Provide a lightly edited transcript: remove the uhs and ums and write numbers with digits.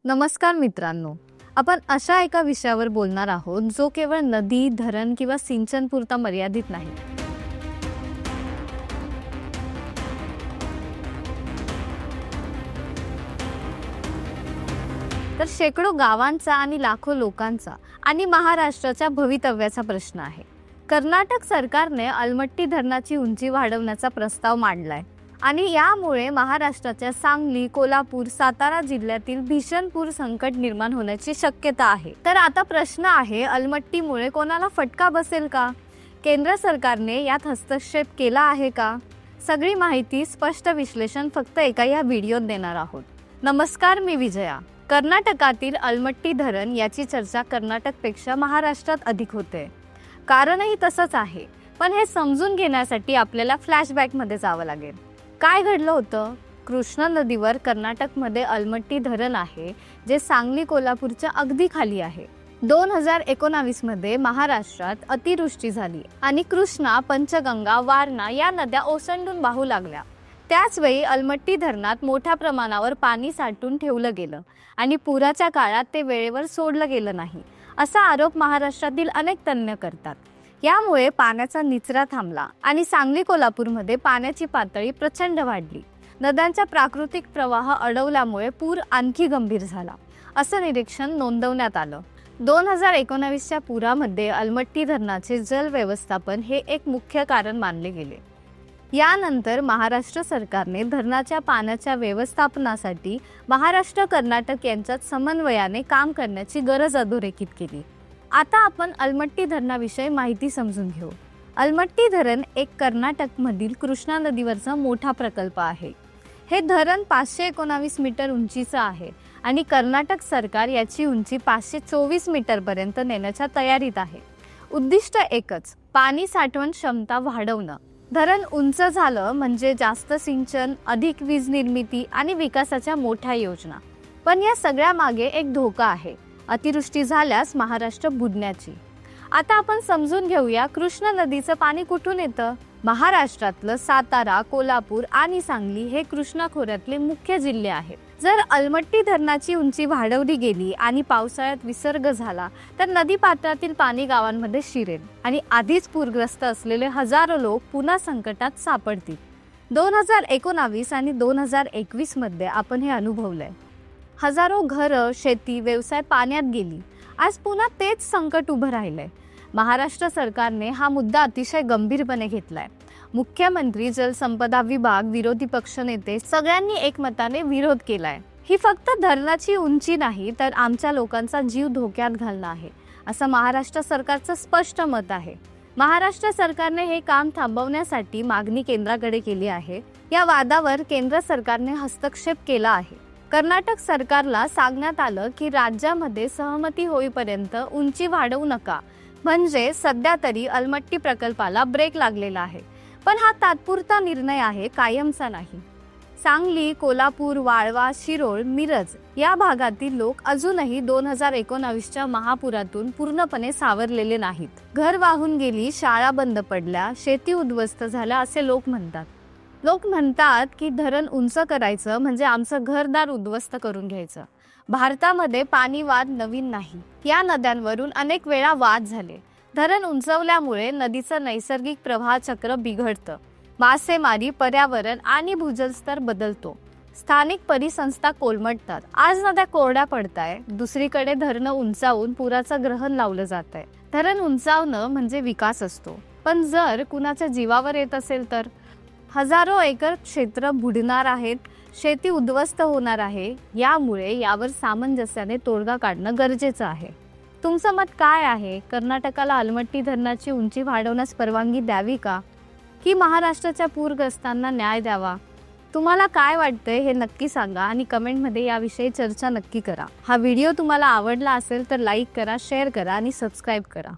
नमस्कार मित्रांनो, आपण अशा एका विषयावर बोलणार आहोत जो केवळ नदी, धरण किंवा सिंचन पुरता मर्यादित नाही. तर शेकडो गावांचा आणि लाखो लोकांचा आणि महाराष्ट्राच्या भवितव्याचा प्रश्न आहे. कर्नाटक सरकारने अलमट्टी धरणाची उंची वाढवण्याचा प्रस्ताव मांडलाय आणि यामुळे महाराष्ट्राच्या सांगली, कोल्हापूर, सातारा जिल्ह्यातील भीषण पूर संकट निर्माण होण्याची शक्यता आहे. तर आता प्रश्न आहे, अलमट्टीमुळे कोणाला फटका बसेल का? केंद्र सरकारने यात हस्तक्षेप केला आहे का? सगळी माहिती, स्पष्ट विश्लेषण फक्त एका या व्हिडिओत देणार आहोत. नमस्कार, मी विजया. कर्नाटकातील अलमट्टी धरण याची चर्चा कर्नाटकपेक्षा महाराष्ट्रात अधिक होते. कारणही तसंच आहे, पण हे समजून घेण्यासाठी आपल्याला फ्लॅशबॅकमध्ये जावं लागेल. काय घडलं होतं? कृष्णा नदीवर कर्नाटकमध्ये अलमट्टी धरण आहे, जे सांगली, कोल्हापूरच्या अगदी खाली आहे. 2019 मध्ये महाराष्ट्रात अतिवृष्टी झाली आणि कृष्णा, पंचगंगा, वारणा या नद्या ओसंडून वाहू लागल्या. त्याच वेळी अलमट्टी धरणात मोठ्या प्रमाणावर पाणी साठवून ठेवलं गेलं आणि पुराच्या काळात ते वेळेवर सोडलं गेलं नाही, असा आरोप महाराष्ट्रातील अनेक तज्ञ करतात. यामुळे पाण्याचा निचरा थांबला आणि सांगली, कोल्हापूरमध्ये पाण्याची पातळी प्रचंड वाढली. नद्यांचा प्राकृतिक प्रवाह अडवल्यामुळे पूर आणखी गंभीर झाला, असं निरीक्षण नोंदवण्यात आलं. 2019च्या पुरामध्ये अलमट्टी धरणाचे जल व्यवस्थापन हे एक मुख्य कारण मानले गेले. यानंतर महाराष्ट्र सरकारने धरणाच्या पाण्याच्या व्यवस्थापनासाठी महाराष्ट्र, कर्नाटक यांच्यात समन्वयाने काम करण्याची गरज अधोरेखित केली. आता आपण अलमट्टी धरणाविषयी माहिती समजून घेऊ. अलमट्टी धरण एक कर्नाटकमधील कृष्णा नदीवरचा मोठा प्रकल्प आहे. हे धरण 519 मीटर उंचीचं आहे आणि कर्नाटक सरकार याची उंची 524 मीटरपर्यंत नेण्याच्या तयारीत आहे. उद्दिष्ट एकच, पाणी साठवण क्षमता वाढवणं. धरण उंच झालं म्हणजे जास्त सिंचन, अधिक वीज निर्मिती आणि विकासाच्या मोठ्या योजना. पण या सगळ्या मागे एक धोका आहे, अतिवृष्टी झाल्यास महाराष्ट्र बुडण्याची. आता आपण समजून घेऊया, कृष्णा नदीचं पाणी कुठून येतं? महाराष्ट्रातलं सातारा, कोल्हापूर आणि सांगली हे कृष्णा खोऱ्यातले मुख्य जिल्हे आहेत. जर अलमट्टी धरणाची उंची वाढवली गेली आणि पावसाळ्यात विसर्ग झाला तर नदी पात्रातील पाणी गावांमध्ये शिरेल आणि आधीच पूरग्रस्त असलेले हजारो लोक पुन्हा संकटात सापडतील. 2019 आणि 2021 मध्ये आपण हे अनुभवलंय. हजारो घरं, शेती, व्यवसाय पाण्यात गेली. आज पुन्हा तेच संकट उभं राहिलंय. महाराष्ट्र सरकारने हा मुद्दा अतिशय गंभीरपणे घेतलाय. मुख्यमंत्री, जलसंपदा विभाग, विरोधी पक्षनेते सगळ्यांनी एकमताने विरोध केलाय. ही फक्त धरणाची उंची नाही, तर आमच्या लोकांचा जीव धोक्यात घालणं आहे, असं महाराष्ट्र सरकारचं स्पष्ट मत आहे. महाराष्ट्र सरकारने हे काम थांबवण्यासाठी मागणी केंद्राकडे केली आहे. या वादावर केंद्र सरकारने हस्तक्षेप केला आहे. कर्नाटक सरकारला सांगण्यात आलं की राज्यामध्ये सहमती होईपर्यंत उंची वाढवू नका, म्हणजे सध्या तरी अलमट्टी प्रकल्पाला ब्रेक लागलेला आहे. पण हा तात्पुरता निर्णय आहे, कायमचा नाही. सांगली, कोल्हापूर, वाळवा, शिरोळ, मिरज या भागातील लोक अजूनही 2019च्या महापुरातून पूर्णपणे सावरलेले नाहीत. घर वाहून गेली, शाळा बंद पडल्या, शेती उद्ध्वस्त झाल्या असे लोक म्हणतात. लोक म्हणतात की धरण उंच करायचं म्हणजे आमचं घरदार उद्ध्वस्त करून घ्यायचं. भारतामध्ये पाणी वाद नवीन नाही. या नद्यांवरून अनेक वेळा वाद झाले. धरण उंचवल्यामुळे नदीचं नैसर्गिक प्रवाह चक्र बिघडतं. मासेमारी, पर्यावरण आणि भूजलस्तर बदलतो. स्थानिक परिसंस्था कोलमडतात. आज नद्या कोरड्या पडताय, दुसरीकडे धरणं उंचावून पुराचं ग्रहण लावलं जात आहे. धरण उंचावणं म्हणजे विकास असतो, पण जर कुणाच्या जीवावर येत असेल तर हजारो एकर क्षेत्र बुडणार आहेत, शेती उद्ध्वस्त होणार आहे. यामुळे यावर सामंजस्याने तोडगा काढणं गरजेचं आहे. तुमचं मत काय आहे? कर्नाटकाला अलमट्टी धरणाची उंची वाढवण्यास परवानगी द्यावी का, की महाराष्ट्राच्या पूरग्रस्तांना न्याय द्यावा? तुम्हाला काय वाटतंय हे नक्की सांगा आणि कमेंटमध्ये याविषयी चर्चा नक्की करा. हा व्हिडिओ तुम्हाला आवडला असेल तर लाईक करा, शेअर करा आणि सबस्क्राईब करा.